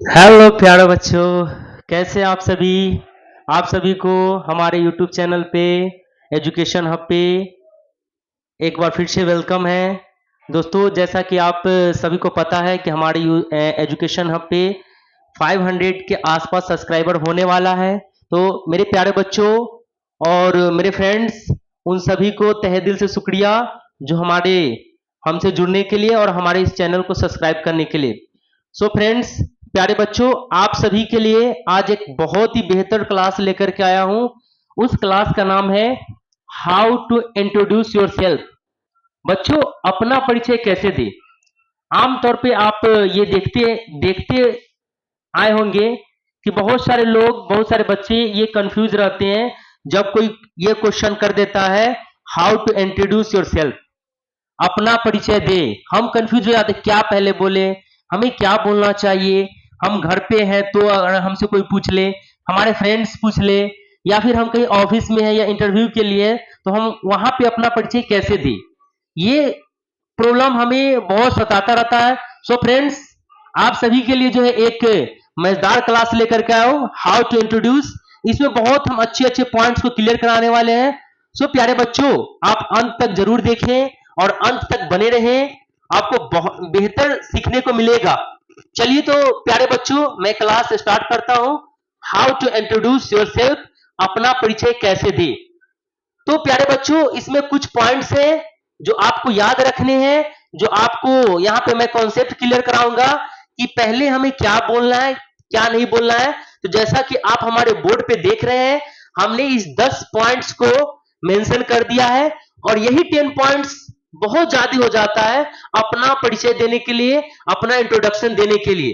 Hello प्यारे बच्चों, कैसे आप सभी। आप सभी को हमारे यूट्यूब चैनल पे एजुकेशन हब पे एक बार फिर से वेलकम है। दोस्तों, जैसा कि आप सभी को पता है कि हमारे एजुकेशन हब पे 500 के आसपास सब्सक्राइबर होने वाला है। तो मेरे प्यारे बच्चों और मेरे फ्रेंड्स, उन सभी को तहे दिल से शुक्रिया जो हमारे हमसे जुड़ने के लिए और हमारे इस चैनल को सब्सक्राइब करने के लिए। सो फ्रेंड्स, प्यारे बच्चों, आप सभी के लिए आज एक बहुत ही बेहतर क्लास लेकर के आया हूं। उस क्लास का नाम है how to introduce yourself. बच्चों, अपना परिचय कैसे दें। आमतौर पे आप ये देखते देखते आए होंगे कि बहुत सारे लोग, बहुत सारे बच्चे ये कंफ्यूज रहते हैं जब कोई ये क्वेश्चन कर देता है, how to introduce yourself, अपना परिचय दे। हम कंफ्यूज हो जाते क्या पहले बोले, हमें क्या बोलना चाहिए। हम घर पे हैं तो अगर हमसे कोई पूछ ले, हमारे फ्रेंड्स पूछ ले, या फिर हम कहीं ऑफिस में हैं या इंटरव्यू के लिए, तो हम वहां पे अपना परिचय कैसे दें। ये प्रॉब्लम हमें बहुत सताता रहता है। सो फ्रेंड्स, आप सभी के लिए जो है एक मजेदार क्लास लेकर के आया हूं, हाउ टू इंट्रोड्यूस। इसमें बहुत हम अच्छे अच्छे पॉइंट्स को क्लियर कराने वाले हैं। सो प्यारे बच्चों, आप अंत तक जरूर देखें और अंत तक बने रहें, आपको बहुत बेहतर सीखने को मिलेगा। चलिए तो प्यारे बच्चों, मैं क्लास स्टार्ट करता हूं। How to introduce yourself, अपना परिचय कैसे दे। तो प्यारे बच्चों, इसमें कुछ पॉइंट्स हैं जो आपको याद रखने हैं, जो आपको यहाँ पे मैं कॉन्सेप्ट क्लियर कराऊंगा कि पहले हमें क्या बोलना है, क्या नहीं बोलना है। तो जैसा कि आप हमारे बोर्ड पे देख रहे हैं, हमने इस 10 पॉइंट्स को मेंशन कर दिया है, और यही 10 पॉइंट्स बहुत ज्यादा हो जाता है अपना परिचय देने के लिए, अपना इंट्रोडक्शन देने के लिए।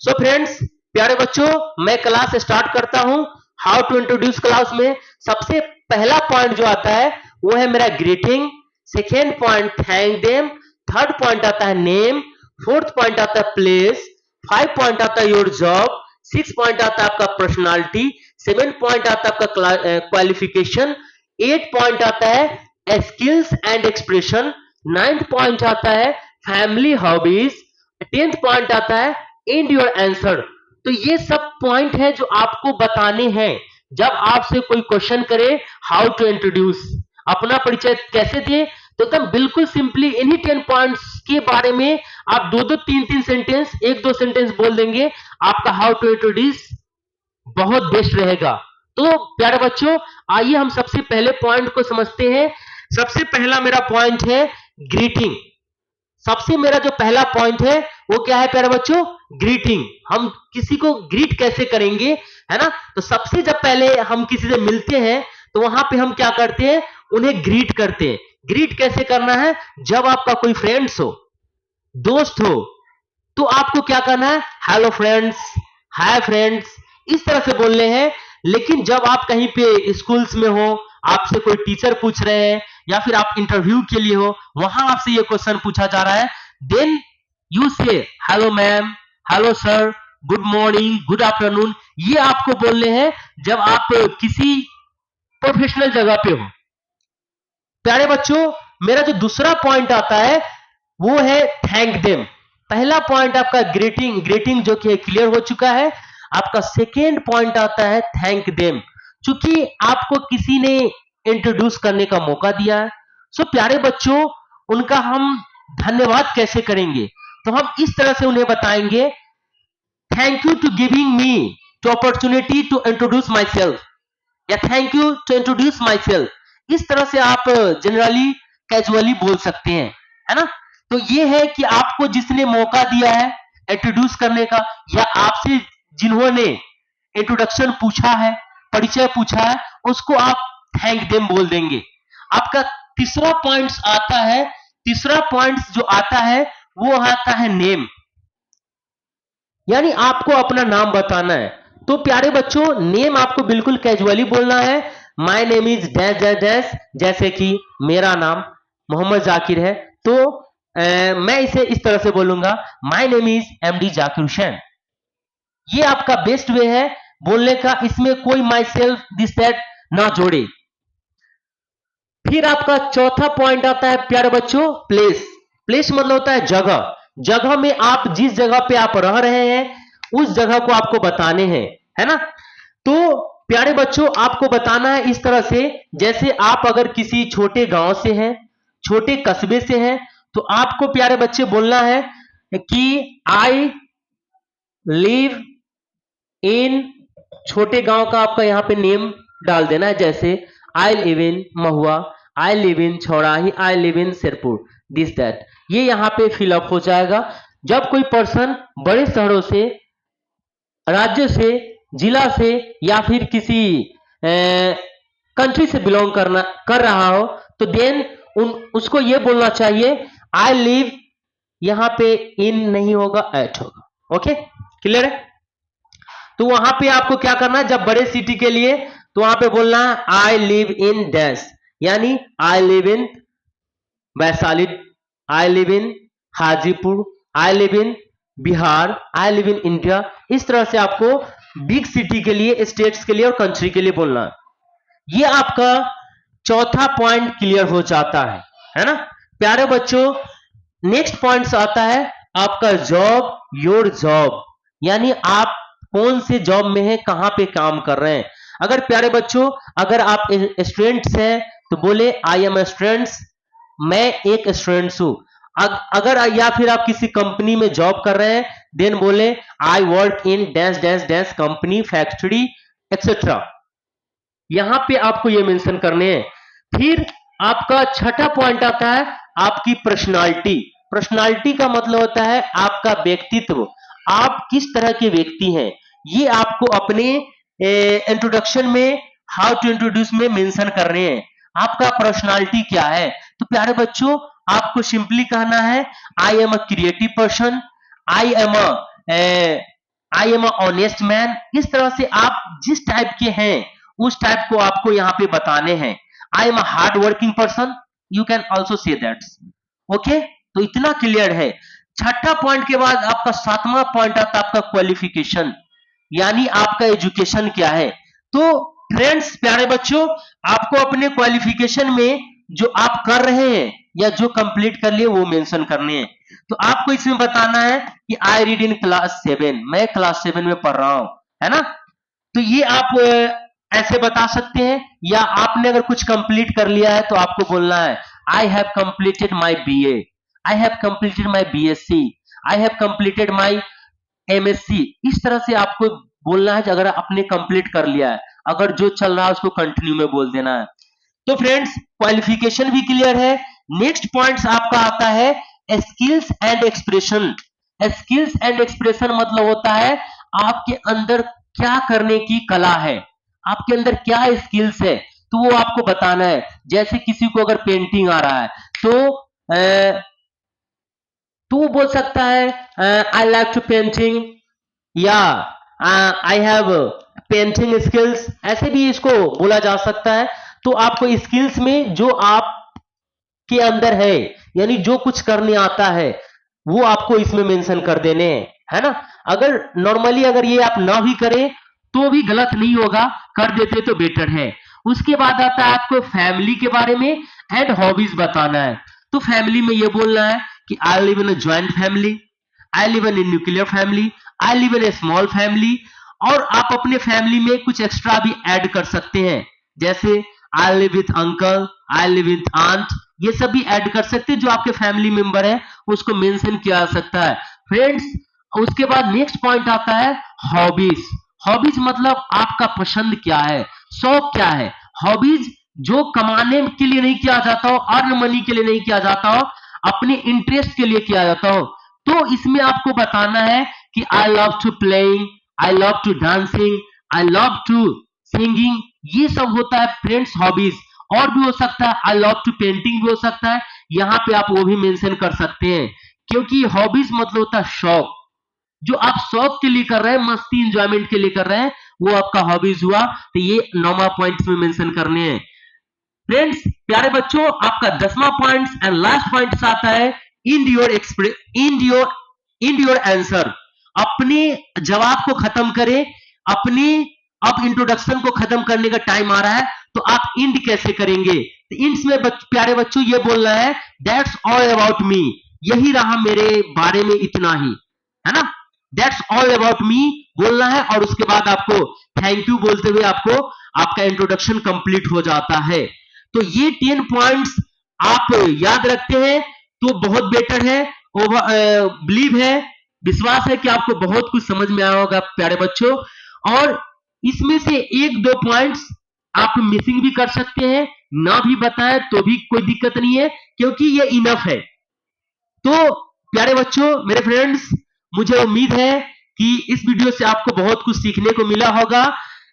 सो फ्रेंड्स, प्यारे बच्चों, मैं क्लास स्टार्ट करता हूं। हाउ टू इंट्रोड्यूस क्लास में सबसे पहला पॉइंट जो आता है वो है मेरा greeting. Second point thank them. Third point आता है नेम। फोर्थ पॉइंट आता है प्लेस। 5 पॉइंट आता है योर जॉब। 6 पॉइंट आता है आपका पर्सनालिटी। 7 पॉइंट आता है आपका क्वालिफिकेशन। 8 पॉइंट आता है skills and expression. 9th point आता है फैमिली हॉबीज। 10th पॉइंट आता है एंड योर आंसर। तो ये सब पॉइंट है जो आपको बताने हैं जब आपसे कोई क्वेश्चन करे, हाउ टू इंट्रोड्यूस, अपना परिचय कैसे दे। तो एकदम बिल्कुल सिंपली इन्हीं 10 पॉइंट्स के बारे में आप दो दो तीन तीन सेंटेंस, एक दो सेंटेंस बोल देंगे, आपका हाउ टू इंट्रोड्यूस बहुत बेस्ट रहेगा। तो प्यारे बच्चों, आइए हम सबसे पहले पॉइंट को समझते हैं। सबसे पहला मेरा पॉइंट है ग्रीटिंग। सबसे मेरा जो पहला पॉइंट है वो क्या है प्यारे बच्चों, ग्रीटिंग। हम किसी को ग्रीट कैसे करेंगे, है ना। तो सबसे जब पहले हम किसी से मिलते हैं तो वहां पे हम क्या करते हैं, उन्हें ग्रीट करते हैं। ग्रीट कैसे करना है, जब आपका कोई फ्रेंड्स हो, दोस्त हो, तो आपको क्या करना है, हेलो फ्रेंड्स, हाय फ्रेंड्स, इस तरह से बोलने हैं। लेकिन जब आप कहीं पे स्कूल्स में हो, आपसे कोई टीचर पूछ रहे हैं, या फिर आप इंटरव्यू के लिए हो, वहां आपसे ये क्वेश्चन पूछा जा रहा है, देन यू से hello ma'am, hello sir, good morning, good afternoon. ये आपको बोलने हैं जब आप किसी प्रोफेशनल जगह पे हो। प्यारे बच्चों, मेरा जो दूसरा पॉइंट आता है वो है थैंक देम। पहला पॉइंट आपका ग्रीटिंग, ग्रीटिंग जो कि क्लियर हो चुका है। आपका सेकेंड पॉइंट आता है थैंक देम, क्योंकि आपको किसी ने इंट्रोड्यूस करने का मौका दिया है। सो प्यारे बच्चों, उनका हम धन्यवाद कैसे करेंगे, तो हम इस तरह से उन्हें बताएंगे, thank you to giving me to opportunity to introduce my self, या thank you to introduce my self. इस तरह से आप जनरली कैजुअली बोल सकते हैं, है ना। तो ये है कि आपको जिसने मौका दिया है इंट्रोड्यूस करने का, या आपसे जिन्होंने इंट्रोडक्शन पूछा है, परिचय पूछा है, उसको आप थैंक देम बोल देंगे। आपका तीसरा पॉइंट आता है, तीसरा पॉइंट जो आता है वो आता है नेम, यानी आपको अपना नाम बताना है। तो प्यारे बच्चों, नेम आपको बिल्कुल कैजुअली बोलना है। My name is dash dash dash, जैसे कि मेरा नाम मोहम्मद जाकिर है, तो मैं इसे इस तरह से बोलूंगा, my name is MD Zakir Hussain. ये आपका बेस्ट वे है बोलने का, इसमें कोई माई सेल्फ दिस दैट ना जोड़े। फिर आपका चौथा पॉइंट आता है प्यारे बच्चों, प्लेस। प्लेस मतलब होता है जगह। जगह में आप जिस जगह पे आप रह रहे हैं उस जगह को आपको बताने हैं, है ना। तो प्यारे बच्चों आपको बताना है इस तरह से, जैसे आप अगर किसी छोटे गांव से हैं, छोटे कस्बे से हैं, तो आपको प्यारे बच्चे बोलना है कि आई लिव इन, छोटे गांव का आपका यहाँ पे नेम डाल देना है, जैसे I live in Mahua, I live in Chhaurahi, I live in Sirpur, this that, ये यहाँ पे फिलअप हो जाएगा। जब कोई पर्सन बड़े शहरों से, राज्य से, जिला से या फिर किसी कंट्री से बिलोंग कर रहा हो, तो देन उसको ये बोलना चाहिए आई लिव, यहां पे इन नहीं होगा, एट होगा। ओके, क्लियर है। तो वहां पे आपको क्या करना है, जब बड़े सिटी के लिए, तो वहां पे बोलना है आई लिव इन डैश, यानी I live in Vaishali, I live in Hajipur, I live in Bihar, I live in India. इस तरह से आपको बिग सिटी के लिए, स्टेट्स के लिए और कंट्री के लिए बोलना है। ये आपका चौथा पॉइंट क्लियर हो जाता है ना प्यारे बच्चों। नेक्स्ट पॉइंट आता है आपका जॉब, योर जॉब, यानी आप कौन से जॉब में है, कहां पे काम कर रहे हैं। अगर प्यारे बच्चों अगर आप स्टूडेंट्स हैं तो बोले आई एम स्टूडेंट्स, मैं एक स्टूडेंट्स हूं। अगर या फिर आप किसी कंपनी में जॉब कर रहे हैं, देन बोले I work in dash dash dash company, factory etcetera. यहां पे आपको ये मेंशन करने हैं। फिर आपका छठा पॉइंट आता है आपकी पर्सनालिटी। पर्सनालिटी का मतलब होता है आपका व्यक्तित्व, आप किस तरह के व्यक्ति हैं, ये आपको अपने इंट्रोडक्शन में, हाउ टू इंट्रोड्यूस में मेंशन कर रहे हैं। आपका पर्सनालिटी क्या है, तो प्यारे बच्चों आपको सिंपली कहना है I am a creative person, I am a honest man. इस तरह से आप जिस टाइप के हैं उस टाइप को आपको यहाँ पे बताने हैं। I am a hard working person, you can also say that. Okay, तो इतना क्लियर है। छठा पॉइंट के बाद आपका सातवां पॉइंट आता है आपका क्वालिफिकेशन, यानी आपका एजुकेशन क्या है। तो फ्रेंड्स प्यारे बच्चों आपको अपने क्वालिफिकेशन में जो आप कर रहे हैं या जो कंप्लीट कर लिए वो मेंशन करने हैं। तो आपको इसमें बताना है कि आई रीड इन क्लास 7, मैं क्लास 7 में पढ़ रहा हूं, है ना। तो ये आप ऐसे बता सकते हैं, या आपने अगर कुछ कंप्लीट कर लिया है तो आपको बोलना है I have completed my BA, I have completed my BSc, I have completed my MSc. इस तरह से आपको बोलना है अगर आपने कंप्लीट कर लिया है, अगर जो चल रहा है उसको कंटिन्यू में बोल देना है। तो फ्रेंड्स क्वालिफिकेशन भी क्लियर है। नेक्स्ट पॉइंट्स आपका आता है skills and expression. Skills and expression मतलब होता है आपके अंदर क्या करने की कला है, आपके अंदर क्या स्किल्स है, तो वो आपको बताना है। जैसे किसी को अगर पेंटिंग आ रहा है तो वो बोल सकता है आई लाइक टू पेंटिंग, या आई हैव पेंटिंग स्किल्स, ऐसे भी इसको बोला जा सकता है। तो आपको स्किल्स में जो आप के अंदर है, यानी जो कुछ करने आता है वो आपको इसमें मेंशन कर देने हैं, है ना। अगर नॉर्मली अगर ये आप ना भी करें तो भी गलत नहीं होगा, कर देते तो बेटर है। उसके बाद आता है आपको फैमिली के बारे में एंड हॉबीज बताना है। तो फैमिली में ये बोलना है कि I live in a joint family, I live in nuclear family, I live in A small family. और आप अपने फैमिली में कुछ एक्स्ट्रा भी ऐड कर सकते हैं, जैसे I live with uncle, I live with aunt, ये सब भी ऐड कर सकते हैं। जो आपके फैमिली मेंबर है उसको मेंशन किया जा सकता है फ्रेंड्स। उसके बाद नेक्स्ट पॉइंट आता है हॉबीज। हॉबीज मतलब आपका पसंद क्या है, शौक क्या है। हॉबीज जो कमाने के लिए नहीं किया जाता हो, अर्न मनी के लिए नहीं किया जाता हो, अपने इंटरेस्ट के लिए किया जाता हो। तो इसमें आपको बताना है कि I love to playing, I love to dancing, I love to singing, ये सब होता है फ्रेंड्स हॉबीज। और भी हो सकता है आई लव टू पेंटिंग भी हो सकता है, यहाँ पे आप वो भी मेंशन कर सकते हैं। क्योंकि हॉबीज मतलब होता है शौक, जो आप शौक के लिए कर रहे हैं, मस्ती इंजॉयमेंट के लिए कर रहे हैं, वो आपका हॉबीज हुआ। तो ये 9वां पॉइंट में मेंशन करने हैं फ्रेंड्स। प्यारे बच्चों आपका 10वां पॉइंट एंड लास्ट पॉइंट आता है इंड योर आंसर। अपने जवाब को खत्म करें, अपनी अब इंट्रोडक्शन को खत्म करने का टाइम आ रहा है, तो आप इंड कैसे करेंगे। तो इंड्स में प्यारे बच्चों ये बोलना है दैट्स ऑल अबाउट मी, यही रहा मेरे बारे में इतना ही, है ना। दैट्स ऑल अबाउट मी बोलना है और उसके बाद आपको थैंक यू बोलते हुए आपको आपका इंट्रोडक्शन कंप्लीट हो जाता है। तो ये 10 पॉइंट्स आप याद रखते हैं तो बहुत बेटर है। बिलीव है, विश्वास है कि आपको बहुत कुछ समझ में आया होगा प्यारे बच्चों। और इसमें से एक दो पॉइंट्स आप मिसिंग भी कर सकते हैं, ना भी बताएं तो भी कोई दिक्कत नहीं है, क्योंकि ये इनफ है। तो प्यारे बच्चों, मेरे फ्रेंड्स, मुझे उम्मीद है कि इस वीडियो से आपको बहुत कुछ सीखने को मिला होगा।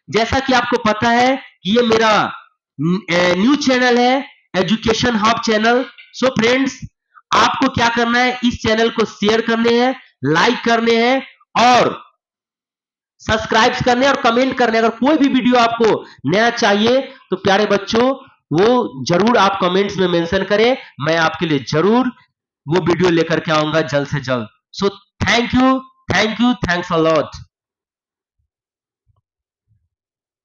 जैसा कि आपको पता है कि ये मेरा न्यू चैनल है, education hub channel. So friends, आपको क्या करना है, इस चैनल को शेयर करने हैं, लाइक करने हैं और सब्सक्राइब करने और कमेंट करने। अगर कोई भी वीडियो आपको नया चाहिए तो प्यारे बच्चों वो जरूर आप कमेंट्स में मेंशन करें, मैं आपके लिए जरूर वो वीडियो लेकर के आऊंगा जल्द से जल्द। So thank you, thanks a lot.